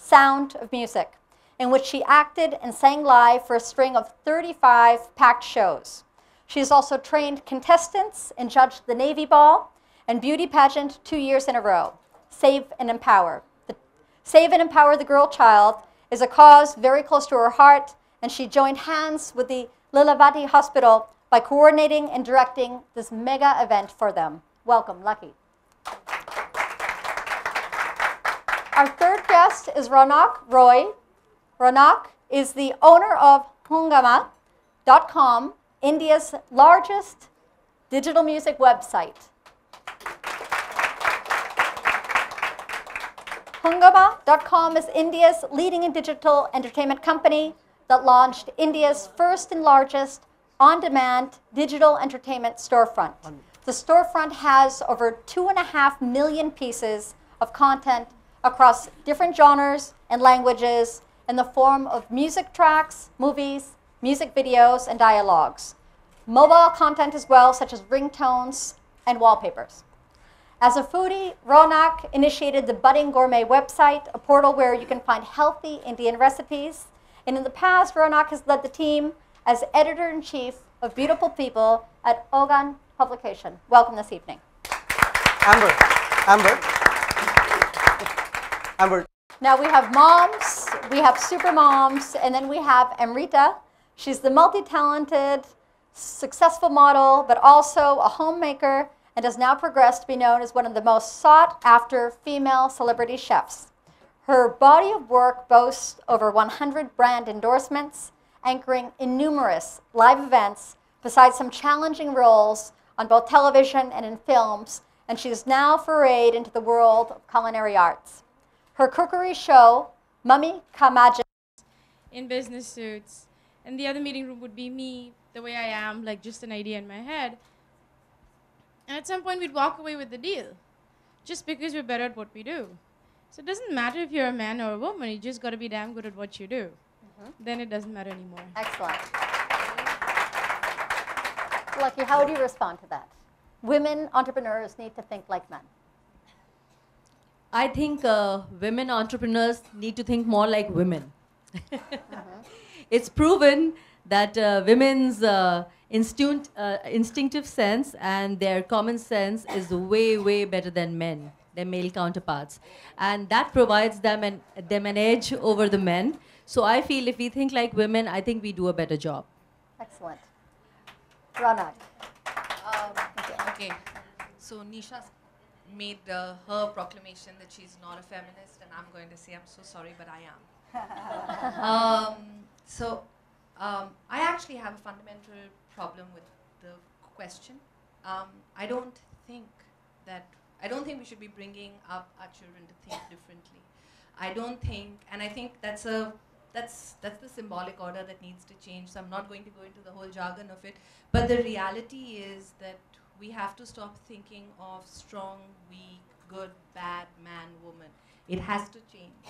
Sound of Music, in which she acted and sang live for a string of 35 packed shows. She has also trained contestants and judged the Navy Ball and beauty pageant 2 years in a row. Save and Empower. Save and Empower the Girl Child is a cause very close to her heart, and she joined hands with the Lilavati Hospital by coordinating and directing this mega event for them. Welcome, Lucky. Our third guest is Ronak Roy. Ronak is the owner of Hungama.com, India's largest digital music website. Hungama.com is India's leading digital entertainment company that launched India's first and largest on-demand digital entertainment storefront. The storefront has over 2.5 million pieces of content across different genres and languages in the form of music tracks, movies, music videos, and dialogues. Mobile content as well, such as ringtones and wallpapers. As a foodie, Ronak initiated the Budding Gourmet website, a portal where you can find healthy Indian recipes. And in the past, Ronak has led the team as editor-in-chief of Beautiful People at Ogan Publication. Welcome this evening. Amber. Now we have moms, we have super moms, and then we have Amrita. She's the multi-talented, successful model, but also a homemaker, and has now progressed to be known as one of the most sought-after female celebrity chefs. Her body of work boasts over 100 brand endorsements, anchoring in numerous live events, besides some challenging roles on both television and in films, and she is now forayed into the world of culinary arts. Her cookery show, Mummy Ka Magic, in business suits, and the other meeting room would be me, the way I am, like just an idea in my head. And at some point, we'd walk away with the deal, just because we're better at what we do. So it doesn't matter if you're a man or a woman, you just got to be damn good at what you do. Then it doesn't matter anymore. Excellent. Lucky, how would you respond to that? Women entrepreneurs need to think like men. I think women entrepreneurs need to think more like women. It's proven that women's instinctive sense and their common sense is way, way better than men, their male counterparts. And that provides them an edge over the men. So I feel if we think like women, I think we do a better job. Excellent. Ronak. Okay. So Nisha made her proclamation that she's not a feminist, and I'm going to say I'm so sorry, but I am. I actually have a fundamental problem with the question. I don't think we should be bringing up our children to think differently. I don't think, and I think that's the symbolic order that needs to change. So I'm not going to go into the whole jargon of it, but the reality is that we have to stop thinking of strong, weak, good, bad, man, woman. It has to change.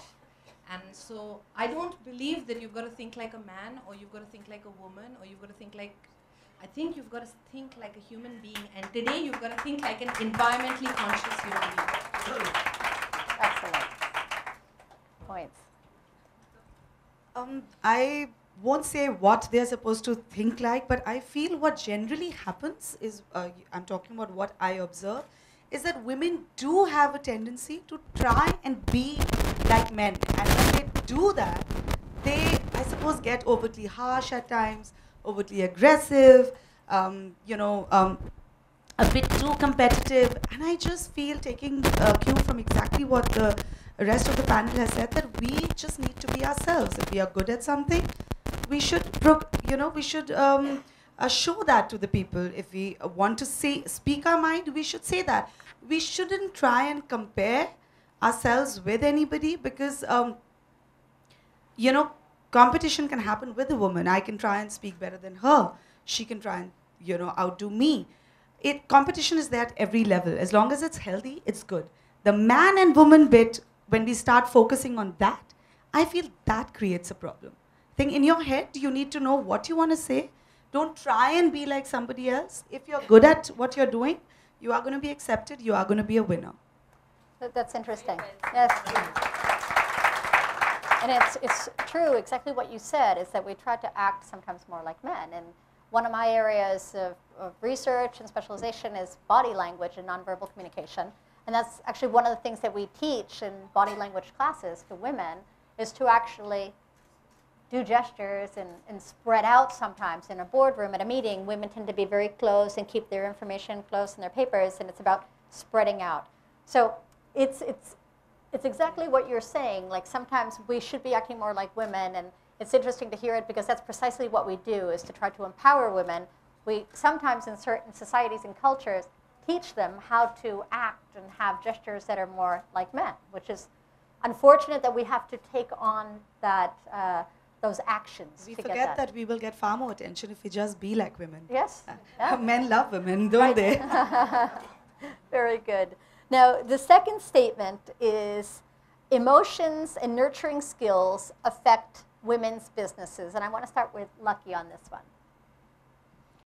And so I don't believe that you've got to think like a man, or you've got to think like a woman, or you've got to think like, I think you've got to think like a human being. And today you've got to think like an environmentally conscious human being. Excellent. Points. I won't say what they're supposed to think like, but I feel what generally happens is, I'm talking about what I observe, is that women do have a tendency to try and be like men. And when they do that, they, I suppose, get overtly harsh at times, overtly aggressive, a bit too competitive. And I just feel, taking cue from exactly what the rest of the panel has said, that we just need to be ourselves. If we are good at something, we should, show that to the people. If we want to speak our mind, we should say that. We shouldn't try and compare ourselves with anybody, because, competition can happen with a woman. I can try and speak better than her. She can try and, outdo me. Competition is there at every level. As long as it's healthy, it's good. The man and woman bit, when we start focusing on that, I feel that creates a problem. I think in your head, you need to know what you want to say. Don't try and be like somebody else. If you're good at what you're doing, you are going to be accepted. You are going to be a winner. That's interesting. Yes. And it's true, exactly what you said, is that we try to act sometimes more like men. And one of my areas of research and specialization is body language and nonverbal communication. And that's actually one of the things that we teach in body language classes to women, is to actually do gestures and spread out sometimes in a boardroom at a meeting. Women tend to be very close and keep their information close in their papers, and it's about spreading out. So it's exactly what you're saying. Like, sometimes we should be acting more like women, and it's interesting to hear it because that's precisely what we do, is to try to empower women. We sometimes in certain societies and cultures teach them how to act and have gestures that are more like men, which is unfortunate that we have to take on that those actions. We to forget get that we will get far more attention if we just be like women. Yes. Yeah. Men love women, don't they? Very good. Now, the second statement is emotions and nurturing skills affect women's businesses. And I want to start with Lucky on this one.